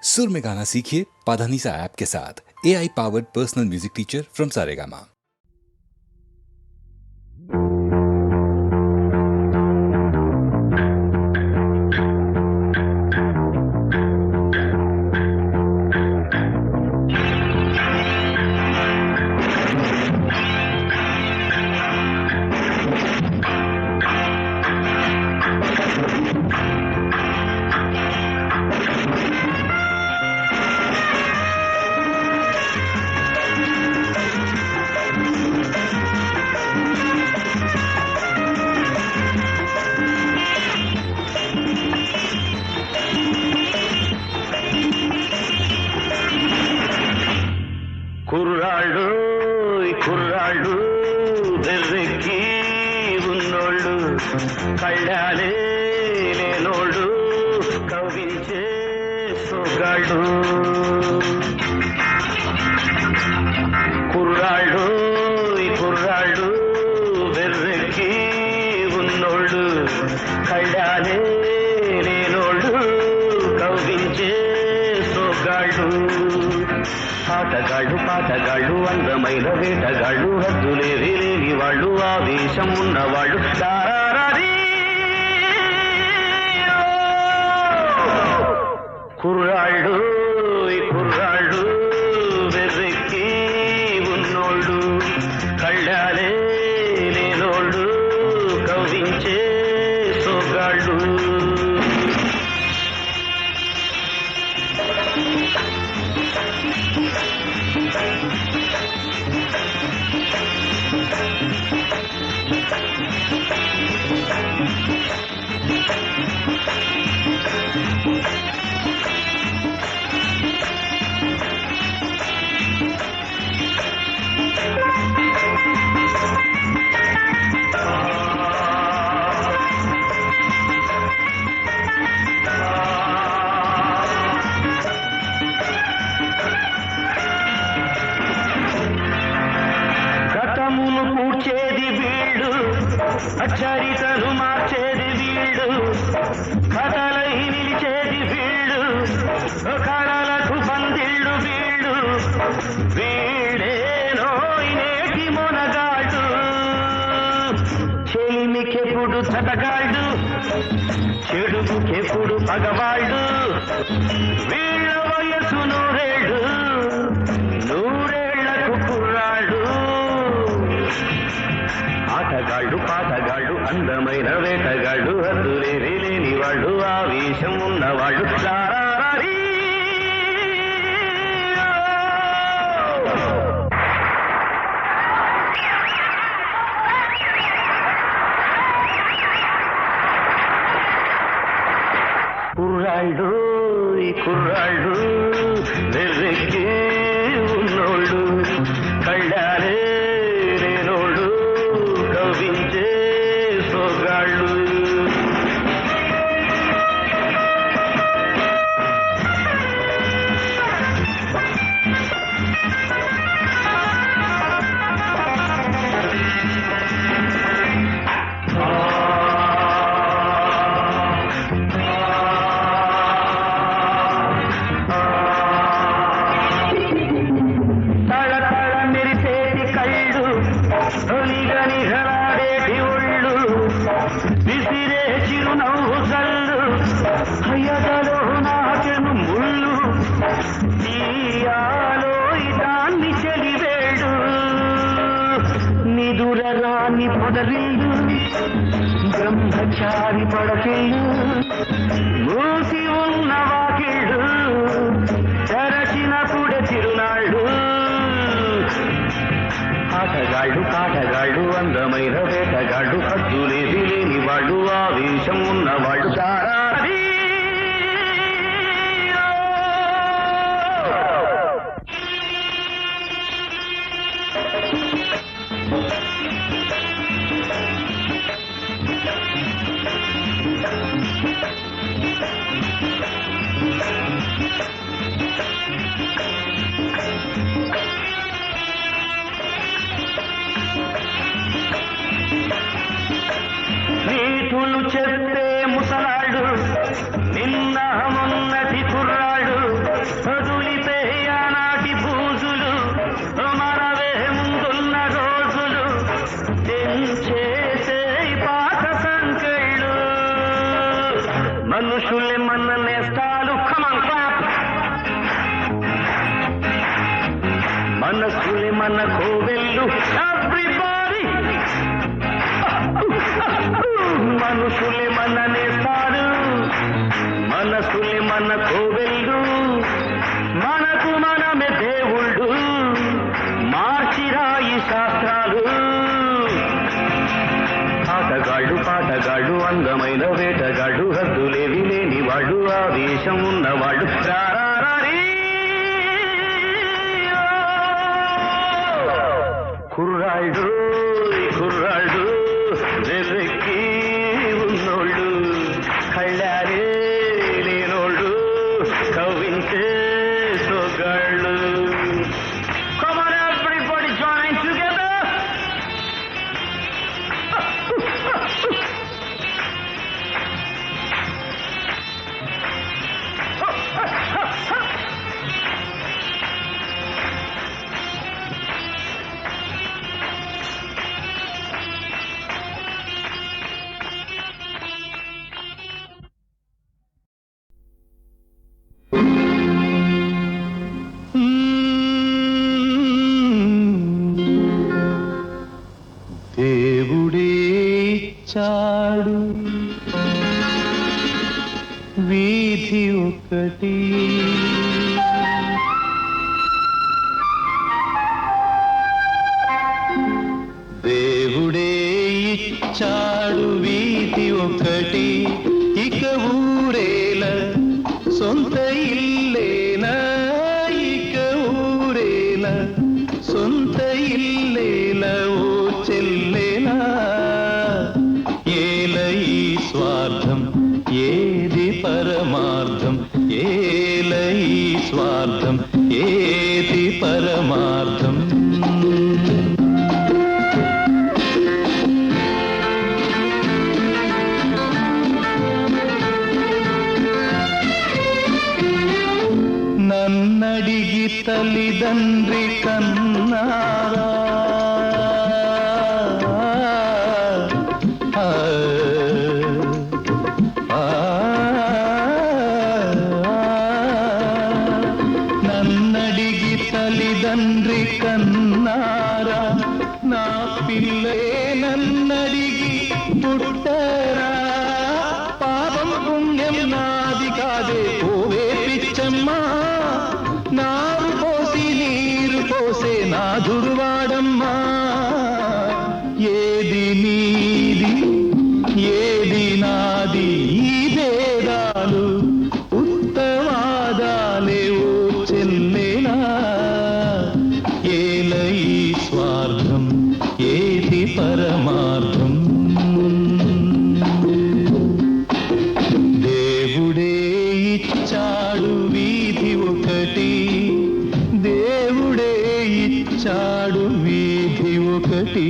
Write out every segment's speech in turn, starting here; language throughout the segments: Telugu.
सुर में गाना सीखिए पाधानीसा ऐप के साथ। AI powered personal music teacher from Saregama. కుర్రాళ్ళు కుర్రాళ్ళు వెర్రెక్కి ఉన్నోళ్ళు కళ్ళాలే లేనోళ్ళు కవ్వించే సోగాళ్ళు కుర్రాళ్ళు కుర్రాళ్ళు వెర్రెక్కి ఉన్నోళ్ళు కళ్ళాలే లేనోళ్ళు కవ్వించే సోగాళ్ళు ఆటగాళ్ళు పాటగాళ్ళు అందమైన వేటగాళ్ళు హద్దులేవి లేని వాళ్ళు ఆవేశం ఉన్నవాళ్ళు కుర్రాళ్ళు కుర్రాళ్ళు వెర్రెక్కి ఉన్నోళ్ళు కళ్ళాలే లేనోళ్ళు కవ్వించే సోగాళ్ళు పూడ్చేది వీళ్ళు చరితను మార్చేది వీళ్ళు కథలై నిలిచేది వీళ్ళు కళలకు పందిళ్ళు వీళ్ళు వీళ్ళేనో నేటి మొనగాళ్ళు చెలిమికెప్పుడు చటగాళ్ళు చెడుకెప్పుడు పగవాళ్ళు వీళ్ళ వయసు నూరేళ్ళు నూరేళ్లకు కుర్రాళ్ళు ఆటగాళ్ళు పాటగాళ్ళు అందమైన వేటగాళ్ళు హద్దులేవి లేని వాళ్ళు ఆవేశం ఉన్నవాళ్ళు కుర్రాళ్ళు కుర్రాళ్ళు వెర్రెక్కి ఉన్నోళ్ళు కళ్ళాలే లేనోళ్ళు కవ్వించే సోగాళ్ళు నిఘలాడేటి ఒళ్ళు విసిరే చిరునవ్వు జల్లు హయదలో నాకెను ముళ్ళు తీయాలో దాన్ని చెలివేడు నిదురరాని పొదరిల్లు బ్రహ్మచారి పడకిళ్ళు మూసి ఉన్న వాకిళ్ళు తెరచినప్పుడే తిరునాళ్ళు ఆటగాళ్ళు పాటగాళ్ళు అందమైన వేటగాళ్ళు హద్దులేవి లేని వాళ్ళు ఆవేశం ఉన్నవాళ్ళు నీతులు చెప్పే ముస మన కోవెల్లు ఎవ్రీబాడీ మనుషులే మన నేస్తారు మనసులే మన కోవెల్లు మనకు మనమే దేవుళ్ళు మార్చిరాయి శాస్త్రాలు పాటగాళ్ళు అందమైన వేటగాళ్ళు హద్దులేవి లేని వాళ్ళు ఆవేశం ఉన్నవాళ్ళు కుర్రాళ్ళు వెర్రెక్కి ఉన్నోళ్ళు కళ్ళారే లేనోళ్ళు కవ్వించే సొగాళ్ళు. Come on everybody join together. దేవుడే చాడు వీధి ఒకటి దేవుడే ఇచ్చాడు వీధి ఒకటి ఇక ఊరేల సొంత ఇల్లేనా ఇక ఊరేల సొంత ఇల్లేల ఓ చెల్లేనా ఏల ఈ స్వార్థం ఏది పరమార్థం ఏల ఈ స్వార్థం ఏది పరమార్థం నన్నడిగి తల్లిదండ్రి కన్నారా నన్నడిగి తల్లిదండ్రి కన్నారా నా పిల్లే నన్నడిగి పుట్టరా పాపం పుణ్యం నాది కాదే ఓవే పిచ్చమ్మా నారు పోసి నీరు పోసే నాదుడువాడమ్మా ఏది నీది ఏది నాది ఈ భేదాలు ఉత్తవాదాలే ఓ చెల్లేనా ఏల ఈ స్వార్థం ఏది పరమార్థం దేవుడే ఇచ్చాడు వీధి ఒకటి దేవుడే ఇచ్చాడు వీధి ఒకటి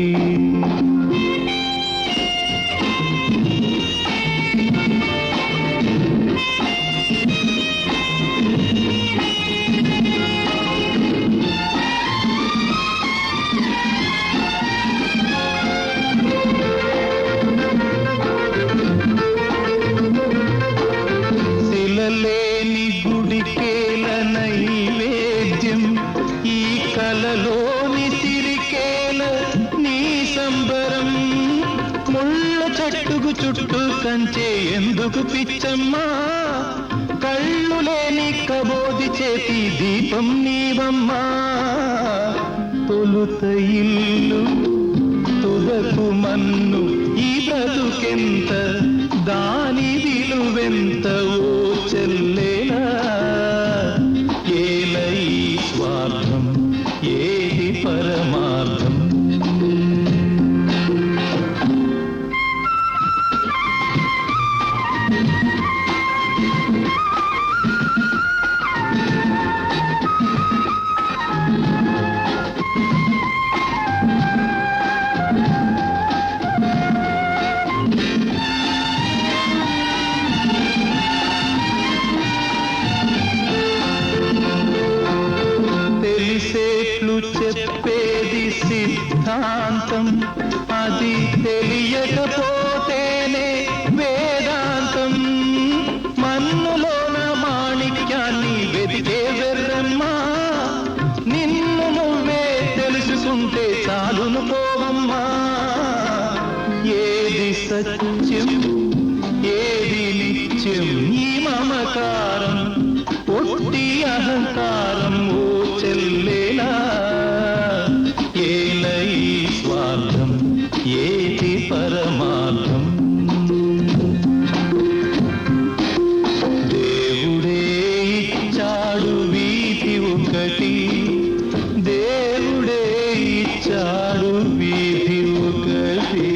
శిలలేని గుడికేల నైవేద్యం ఈ కలలోని సిరికేల నీ సంబరం ముళ్ళ చెట్టుకు చుట్టూ కంచే ఎందుకు పిచ్చమ్మా కళ్ళు లేని కబోది చేతి దీపం నీవమ్మా తొలుత ఇల్లు తుదకు మన్ను ఈ బ్రతుకెంత దాని విలువెంత ఓ చెల్లేనా ఏల ఈ స్వార్థం ఏది పరమార్థం తెలిసేట్లు చెప్పేది సిద్ధాంతం అది తెలియకపోతేనే వేదాంతం మన్నులోన మాణిక్యాన్ని వెతికే వెర్రమ్మా నిన్ను నువ్వే తెలుసు సత్యం ఏది నిత్యం ఈ మమకారం ఒట్టి అహంకారం ఓ చెల్లేలా ఏల ఈ స్వార్థం ఏది పరమార్థం దేవుడే ఇచ్చాడు వీధి ఒకటి దేవుడే ఇచ్చాడు వీధి ఒకటి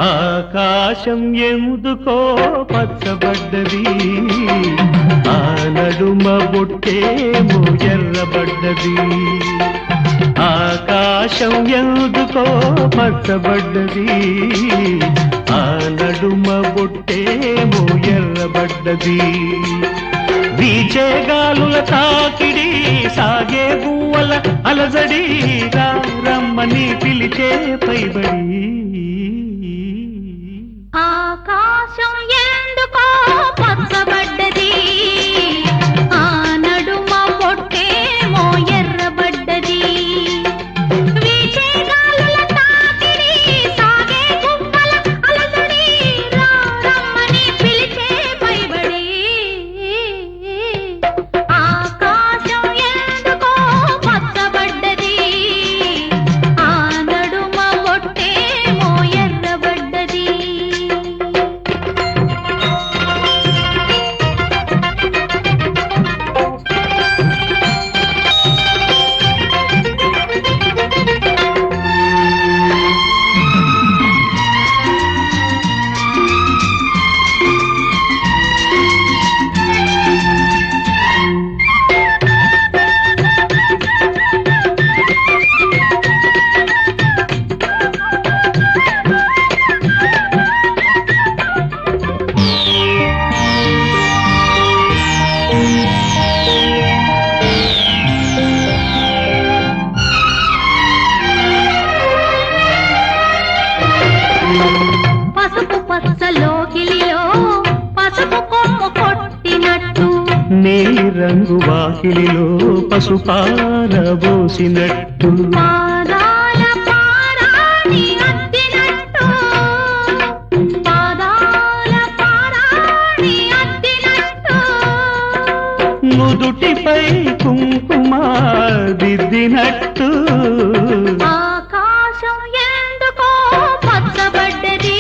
ఆకాశం ఎందుకో పచ్చబడ్డది ఆ నడుమ బొట్టేమో ఎర్రబడ్డది ఆకాశం ఎందుకో పచ్చబడ్డది ఆ నడుమ బొట్టేమో ఎర్రబడ్డది వీచే గాలుల తాకిడి సాగే గువ్వల అలజడి రమ్మని పిలిచే పైబడి ఆకాశం ఎందుకో పచ్చబడ్డది ఆ నడుమ పొట్టేమో ఎర్రబడ్డది వీచే గాలుల తాకిడి సాగే గువ్వల అలజడి రమ్మని పిలిచే పైబడి ఆకాశం ఎందుకో పచ్చబడ్డది ఆ నడుమ పొట్టేమో ఎర్రబడ్డది పసుపు పచ్చలోకిలిలో పసుపు కొమ్ము కొట్టినట్టు నీలి రంగు వాకిలిలో పసుపారబోసినట్టు పాదాల పారాణి అద్దినట్టు పాదాల పారాణి అద్దినట్టు నుదుటిపై కుంకుమ దిద్దినట్టు ఆకాశం ఎందుకో పచ్చబడ్డది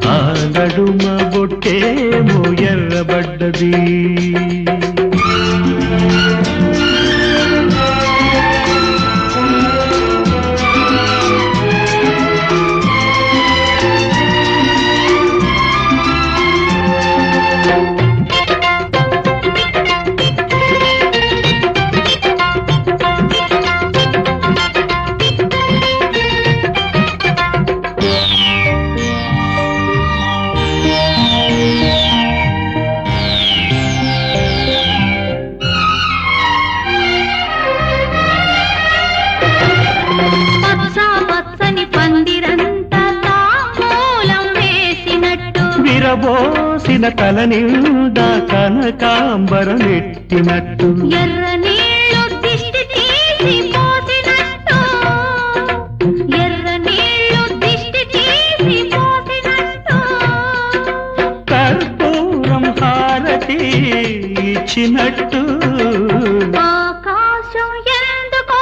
ఆ నడుమ బొట్టేమో ఎర్రబడ్డది పచ్చ పచ్చని పందిరంతా తాంబూలం వేసినట్టు విరబోసిన తల నిండా కనకాంబరం ఎట్టినట్టు ఎర్ర నీళ్ళు దిష్టి తీసి పోసినట్టు ఎర్ర నీళ్ళు దిష్టి తీసి పోసినట్టు కర్పూరం హారతి ఇచ్చినట్టు ఆకాశం ఎందుకో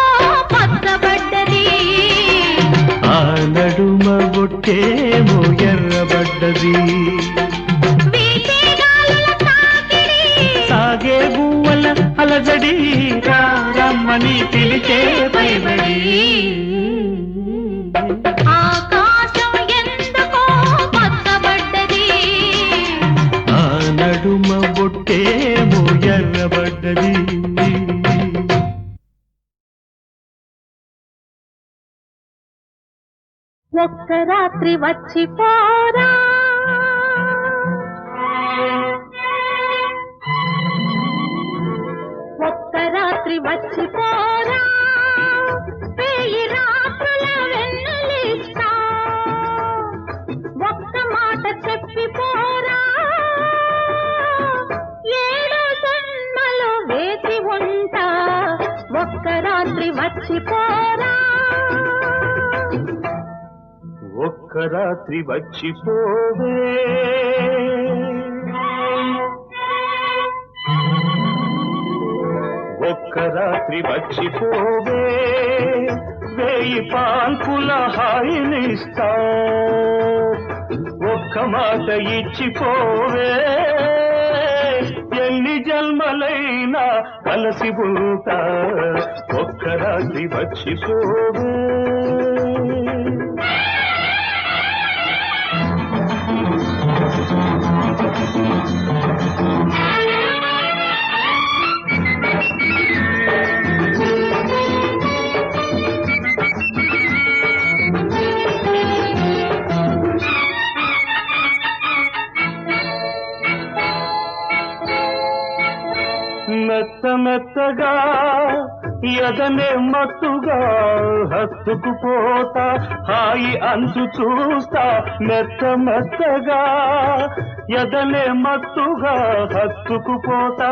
పచ్చబడ్డది ఆ నడుమ బొట్టేమో ఎర్రబడ్డది వీచే గాలుల తాకిడి సాగే గువ్వల అలజడి రమ్మని పిలిచే పైబడి ఆకాశం ఎందుకో పచ్చబడ్డది ఆ నడుమ బొట్టేమో ఎర్రబడ్డది ఒక్క రాత్రి వచ్చిపోరా ఒక్క రాత్రి వచ్చిపోరా వెయ్యి రాత్రుల వెన్నెలిస్తా ఒక్క మాట చెప్పిపోరా ఏడు జన్మలు వేచి ఉంటా ఒక్క రాత్రి వచ్చిపోరా ఒక్క రాత్రి వచ్చిపోవే ఒక్క రాత్రి వచ్చిపోవే వేయి పాల్పుల హాయినిస్తా ఒక్క మాట ఇచ్చిపోవే ఎన్ని జన్మలైనా కలిసి ఉంటా ఒక్క రాత్రి వచ్చిపోవే మెత్త మెత్తగా ఎదనే మత్తుగా హత్తుకుపోతా హాయి అంచు చూస్తా మెత్త మెత్తగా ఎదనే మత్తుగా హత్తుకుపోతా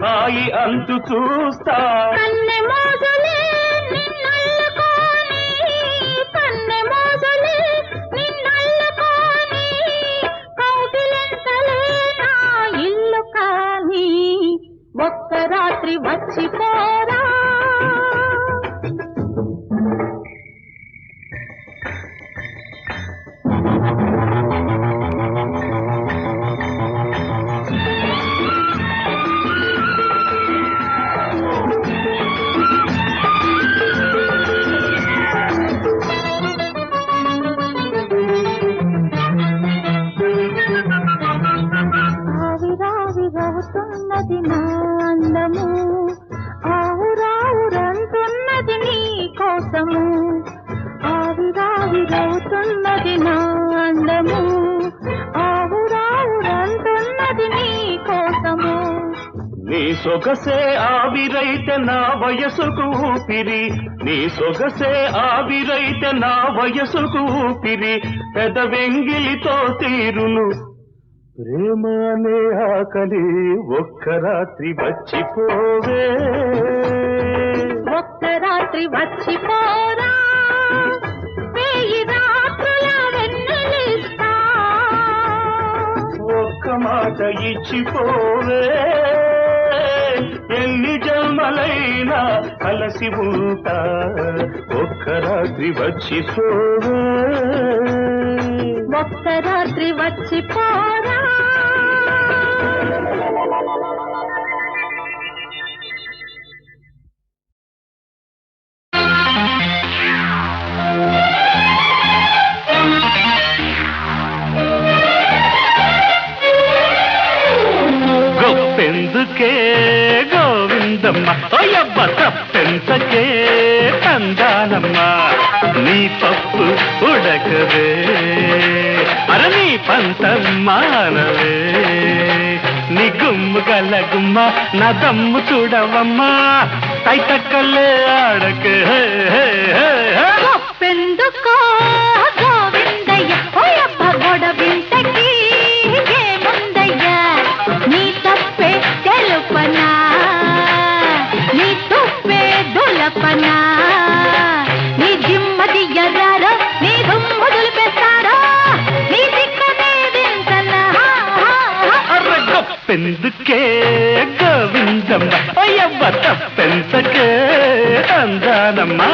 హాయి అంచు చూస్తా కన్నె మోజులే నిన్నల్లుకోని కన్నె మోజులే నిన్నల్లుకోని కౌగిలింతలే నా ఇల్లు కాని ఒక్క రాత్రి వచ్చిపోరా ఆవిరావిరవుతున్నది నా అందము ఆవురావురంటున్నది నీ కోసము ఆవిరావిరవుతున్నది నా అందము ఆవురావురంటున్నది నీ కోసము నీ సొగసే ఆవిరైతే నా వయసుకు ఊపిరి నీ సొగసే ఆవిరైతే నా వయసుకు ఊపిరి పెదవెంగిలితో తీరును ప్రేమ అనే ఆకలి ఒక్క రాత్రి వచ్చిపోవే ఒక్క రాత్రి వచ్చిపోరా వెయ్యి రాత్రుల వెన్నెలిస్తా ఒక్క మాట ఇచ్చిపోవే ఎన్ని జన్మలైనా కలిసి ఉంటా ఒక్క రాత్రి వచ్చిపోవే ఒక్క రాత్రి వచ్చిపోరా గొప్పెందుకే గోవిందమ్మ ఓయబ్బ తప్పెంతకే తందానమ్మ నీ పప్పు ఉడకవే అర నీ పంతం మానవే నీ గుమ్ము గల గుమ్మ నా దమ్ము చూడవమ్మా తైతక్కలే ఆడకే గొప్పెందుకో గోవిందయ్య ఓయబ్బ గొడవింతకి ఏముందయ్యా నీ తప్పే తెలుపనా నీ తుప్పే దులపనా నీ జిమ్మది ఎర్రారో నీ దుమ్ము దులిపేస్తారో నీ దిక్కనే వింతనా అర్ర గొప్పెందుకే గోవిందమ్మ అయ్యవ్వ తప్పెంతకే అందానమ్మా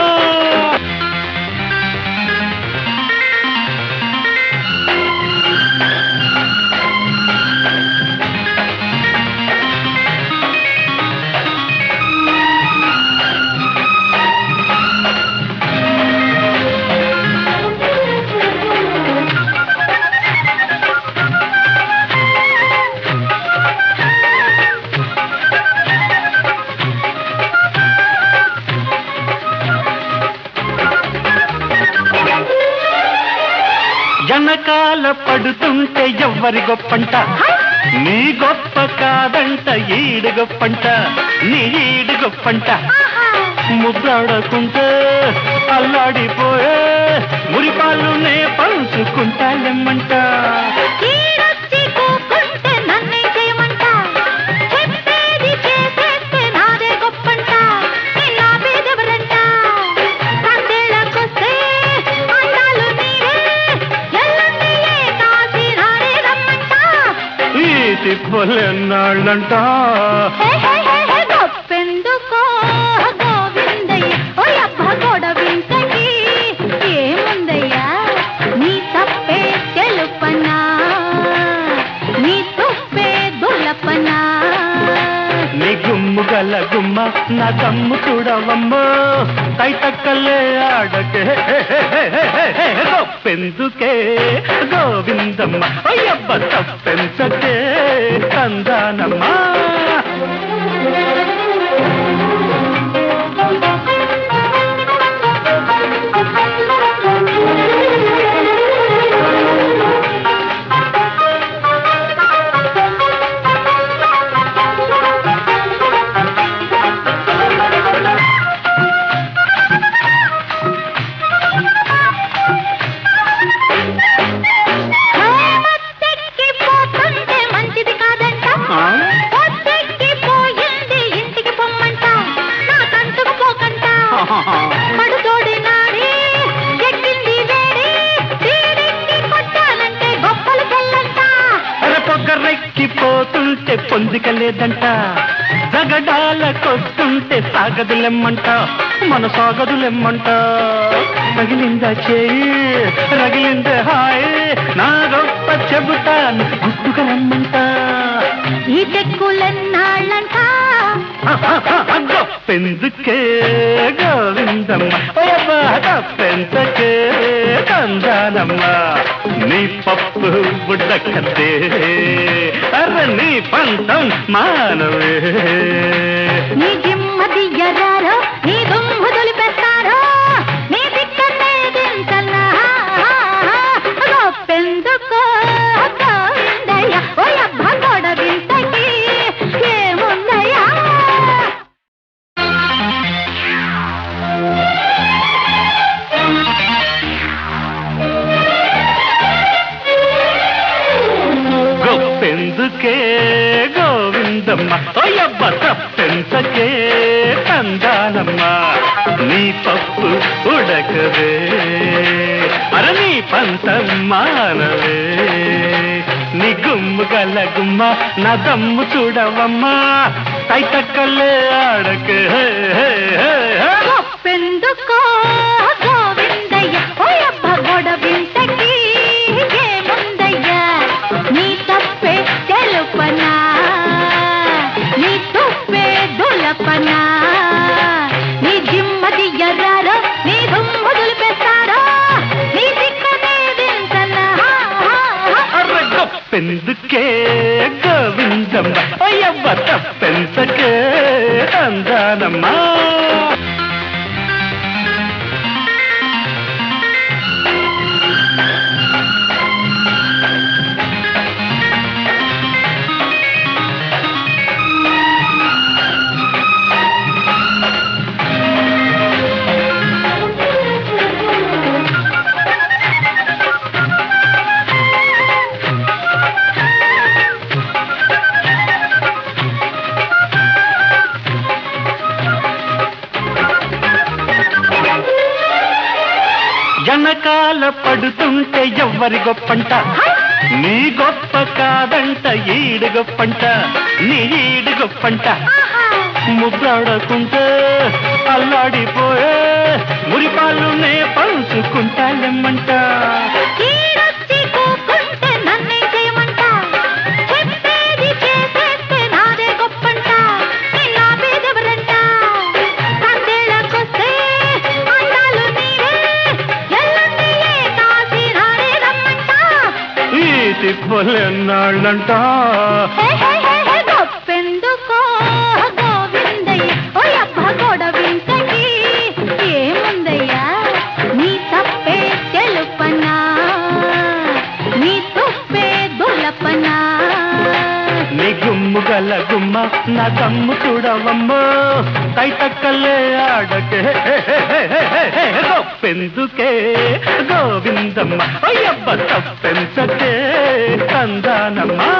వెనకాల పడుతుంటే ఎవ్వరి గొప్పంట నీ గొప్ప కాదంట ఈడు గొప్పంట నీ ఈడు గొప్పంట ముద్దాడకుంటే అల్లాడిపోయే మురిపాలు నే పంచుకుంటాలెమ్మంట ఈడొచ్చి కూకుంటే నన్నే చేయమంట చెప్పేది చేసేస్తే నాదే గొప్పంట ఇలా పేదెవరంట కందేళ్ళకొస్తే అందాలు నీవే ఎల్లుండి ఏ కాసి రాడే రమ్మంట ఈ తిప్పలెన్నాళ్ళంట గొప్పెందుకో గోవిందయ్య ఓయప్ప గొడవింతకి ఏముందయ్యా నీ తప్పే తెలుపనా నీ తుప్పే దులపనా నీ గుమ్ము గల గుమ్మ నా తమ్ము చూడవమ్మో తైతక్కలే ఆడకే గొప్పెందుకే గోవిందమ్మ అయ్యబ్బ తప్పెంతకే కందానమ్మా మత్తెక్కిపోతుంటే మంచిది కాదంట పొద్దెక్కిపోయింది ఇంటికి పొమ్మంట నా కంటుకు పోకంట పడుతోడి నాడి ఎక్కింది వేడి తీడెక్కి కొట్టాలంటే గొప్పలు చెల్లంట పొగరెక్కిపోతుంటే పొందిక లేదంట జగడాలకొస్తుంటే సాగదులెమ్మంట మన సాగదులెమ్మంట రగిలిందా చేయి రగిలిందే హాయ్ నా గొప్ప చెబుతాను గుట్టుగా రమ్మంట ఈ తెక్కులెన్నాళ్ళంట గొప్పెందుకే గోవిందమ్మ తప్పెంతకే కందానమ్మ నీ పప్పు బుడ్డకతే అర్ర నీ పంతం మానవే నీ జిమ్మ దియ్యరారో నీ దుమ్ము దులిపెట్టారో నీ దిక్కనే దించనా గొప్పెందుకో గోవిందయ్య ఓయబ్బ గొడవింతకి ఏముందయ్యా గొప్పెందుకే గోవిందమ్మ అయ్యబ్బ తప్పెంతకే కందానమ్మ నీ పప్పు ఉడకవే అర నీ పంతం మానవే నీ గుమ్ము గల గుమ్మ నా దమ్ము చూడవమ్మా తైతక్కలే ఆడకే గొప్పెందుకో గోవిందయ్య ఓయబ్బ గొడవింతకి ఏముందయ్యా నీ తప్పే తెలుపనా నీ తుప్పే దులపనా నీ జిమ్మది ఎర్రారో నీ దుమ్ము దులిపేస్తారో నీ దిక్కనే దించనా అర్ర గొప్పెందుకే గోవిందమ్మ అయ్యవ్వ తప్పెంతకే అందానమ్మా వెనకాల పడుతుంటే ఎవ్వరి గొప్పంట నీ గొప్ప కాదంట ఈడు గొప్పంట నీ ఈడు గొప్పంట ముద్దాడకుంటే అల్లాడిపోయే మురిపాలు నే పంచుకుంటాలెమ్మంట ఈడొచ్చి కూకుంటే నన్నే చేయమంట చెప్పేది చేసేస్తే నాదే గొప్పంట ఇలా పేదెవరంట కందేళ్ళకొస్తే అందాలు నీవే ఎల్లుండి ఏ కాసి రాడే రమ్మంట ఈ తిప్పలెన్నాళ్ళంట గొప్పెందుకో గోవిందయ్య ఓయబ్బ గొడవింతకి ఏముందయ్యా నీ తప్పే తెలుపనా నీ గుమ్ము గల గుమ్మ నా దమ్ము చూడవమ్మో తైతక్కలే ఆడకే గొప్పెందుకే గోవిందమ్మ అయ్యబ్బ తప్పెంచకే తందానమ్మా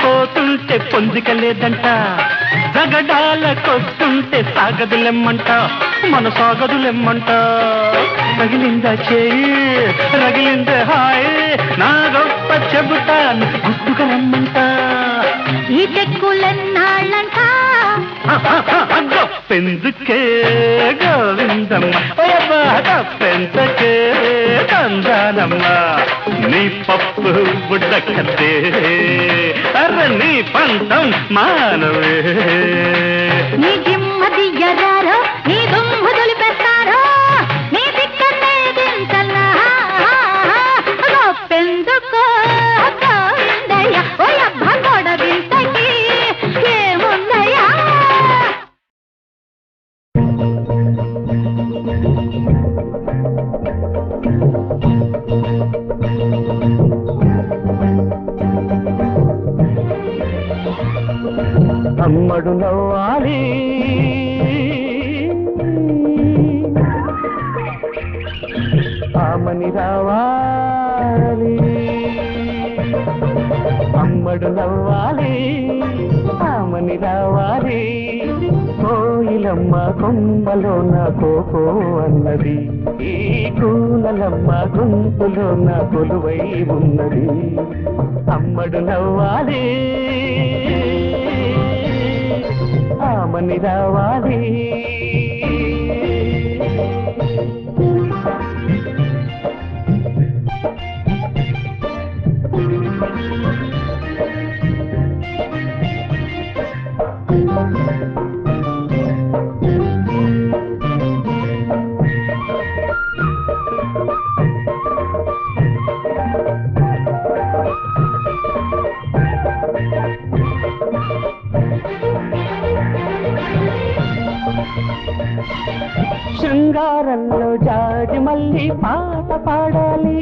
పోతుంటే పొందికలేదంట జగడాలకొస్తుంటే సాగదులెమ్మంట మన సాగదులెమ్మంట రగిలిందా చేయి రగిలిందే హాయ్ నా గొప్ప చెబుతాను గుట్టుగా రమ్మంట ఈ చెక్కులెన్నాళ్ళంట గొప్పెందుకే గోవిందమ్మ తప్పెందుకే తందానమ్మ నీ పప్పు బుడ్డకద్దే అర్ర నీ పంతం మానవే నీ జిమ్మది ఎర్రారో నీ దుమ్ము దులిపేస్తారో నీ దిక్కనే దించల్లా గొప్పెందుకో గోవిందయ్య ఓయబ్బ గొడవింతకి ఏముందయ్యా అమ్మడు నవ్వాలి ఆమని రావాలి అమ్మడు నవ్వాలి ఆమని రావాలి కోయిలమ్మ కొమ్మలో నా కోకో అన్నది ఈ కూలలమ్మ గొంతులో నా కొలువై ఉన్నది అమ్మడు నవ్వాలి ఆమని రావాలి శృంగారంలో జాజి మళ్ళీ పాట పాడాలి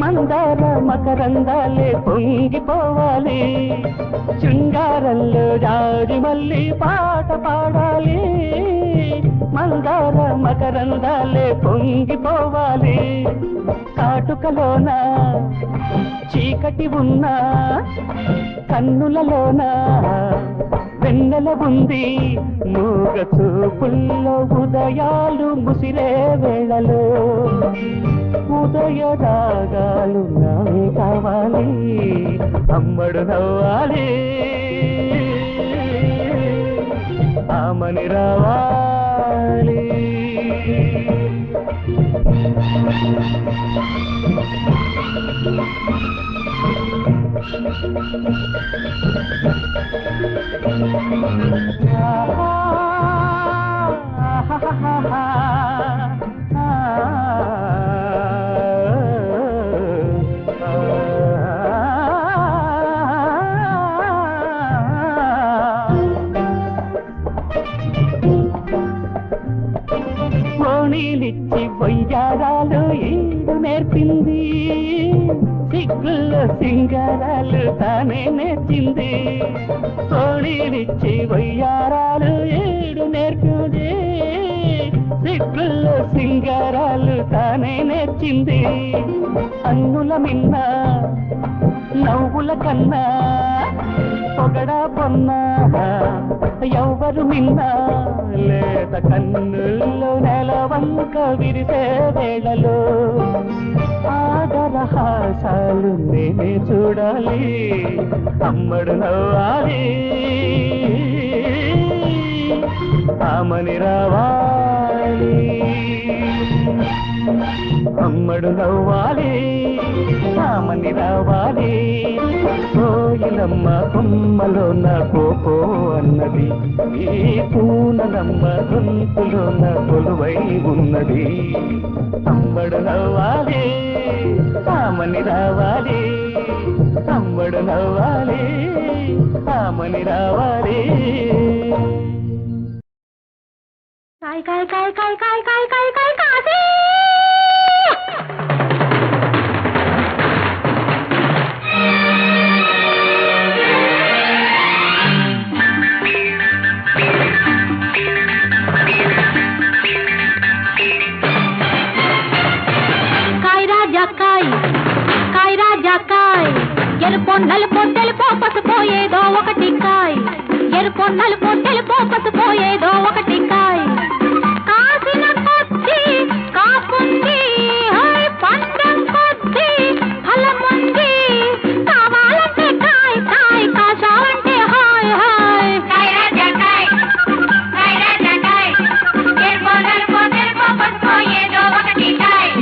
మందార మకరందాలే పొంగిపోవాలి శృంగారంలో జాజి మళ్ళీ పాట పాడాలి మందార మకరందాలే పొంగిపోవాలి కాటుకలోన చీకటి ఉన్నా కన్నులలోన వెన్నెల ఉంది మూగ చూపుల్లో ఉదయాలు ముసిరే వేళలో ఉదయ రాగాలు నావే కావాలి అమ్మడు నవ్వాలి ఆమని రావాలి ఓణీలిచ్చి వయ్యారాలు ఈడు నేర్పింది సిగ్గుల్లో సింగారాలు తానే నేర్చింది ఓణీలిచ్చి వయ్యారాలు ఈడు నేర్పింది సిగ్గుల్లో సింగారాలు తానే నేర్చింది అన్నుల మిన్న నవ్వుల కన్నా పొగడా పొన్నా ఎవరు మిన్నా లేత కన్నుల్లో నెలవంక విరిసే వేళలో ఆదరహాసాలు నేనే చూడాలి, అమ్మడు నవ్వాలి, ఆమని రావాలి, అమ్మడు నవ్వాలి, ఆమని రావాలి. కోయిలమ్మ కొమ్మలో నా కోపో అన్నది, ఈ పూనలమ్మ గొంతులో నా కొలువై ఉన్నది. అమ్మడు నవ్వాలి, ఆమని రావాలి, అమ్మడు నవ్వాలి, ఆమని రావాలి. కాయ్ కాయ్ కాయ్ కాయ్ కాయ్ కాయ్ కాయ్ కాయ్ కాసే కాయ్ రాజా కాయ్, కాయ్ రాజా కాయ్, ఎరుపో నలుపో తెలుపో పసుపో ఏదో ఒకటి కాయ్, ఎరుపో నలుపో తెలుపో పసుపో ఏదో ఒకటి కాయ్. కాసిన కొద్ది కాపుంది, పందం కొద్ది ఫలముంది, కావాలంటే కాయ్ కాయ్, కాశాలంటే హాయ్ హాయ్. కాయ్ రాజా కాయ్, కాయ్ రాజా కాయ్, ఎరుపో నలుపో తెలుపో పసుపో ఏదో ఒకటి కాయ్.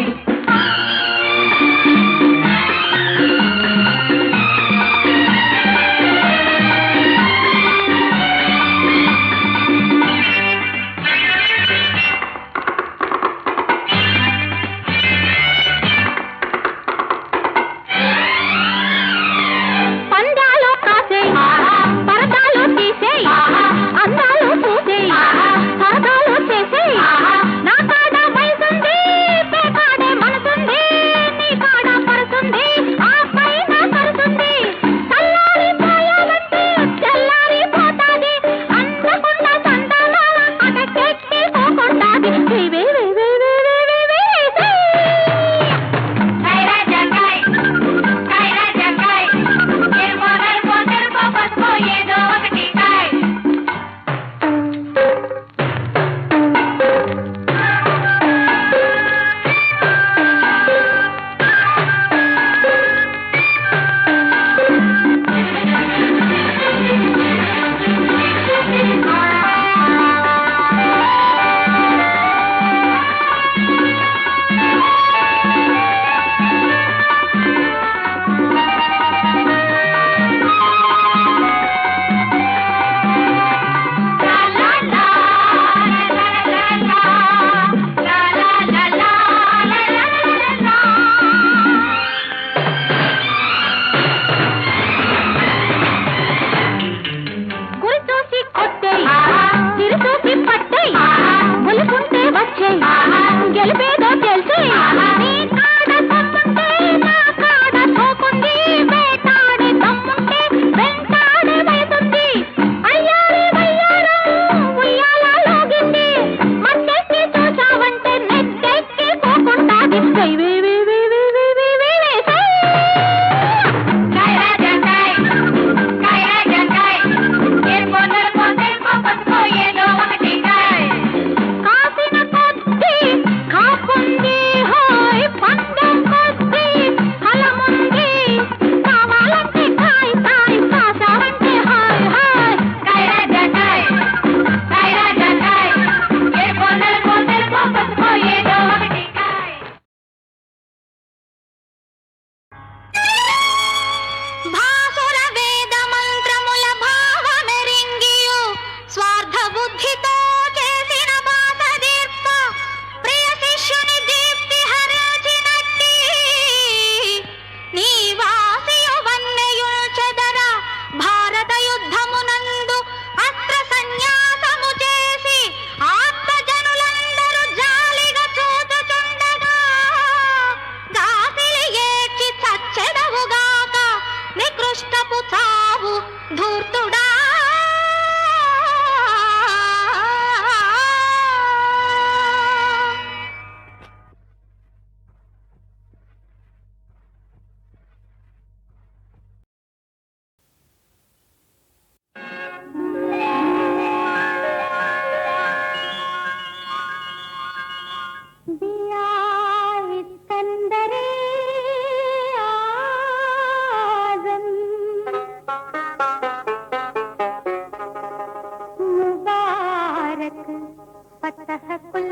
मुबारक फतह कुल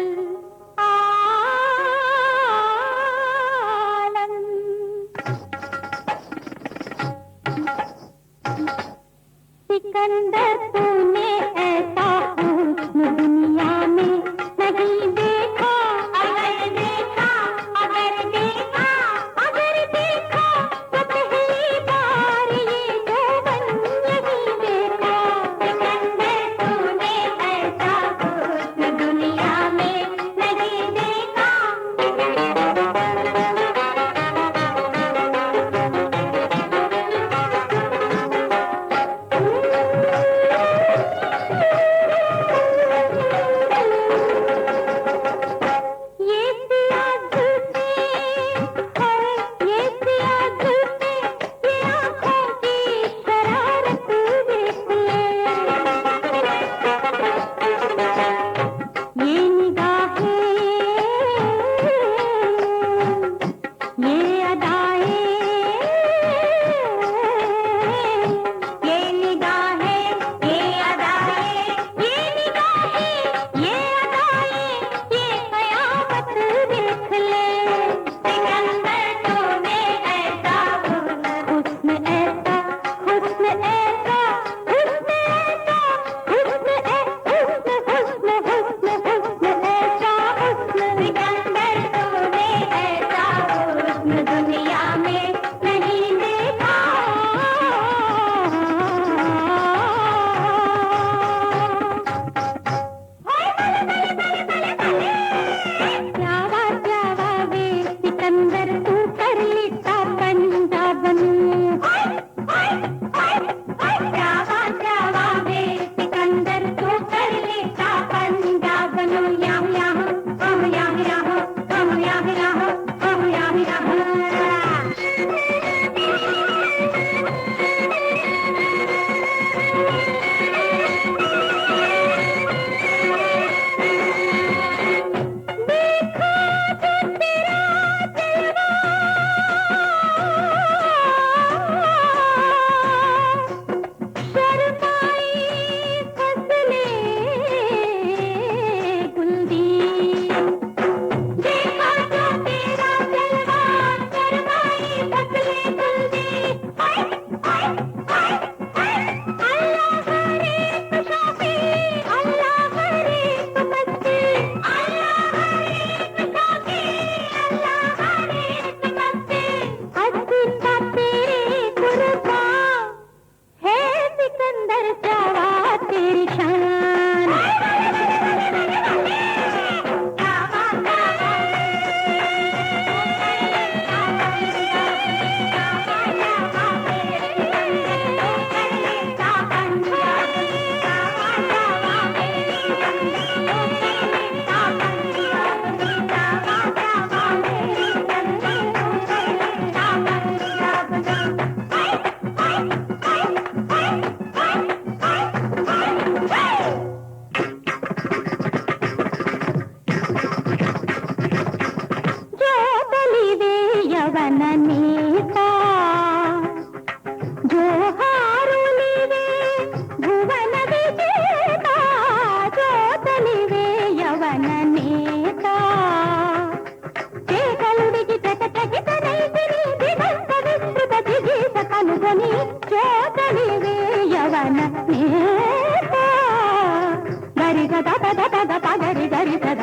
आलम। सिकंदर तूने ऐसा हुस्न दुनिया में नहीं देखा, अगर देखा अगर देखा अगर देखा तो पहली बार ये यौवन नहीं देखा। सिकंदर तूने ऐसा हुस्न दुनिया में नहीं देखा। గరి గద పద పద పగరి గరి గద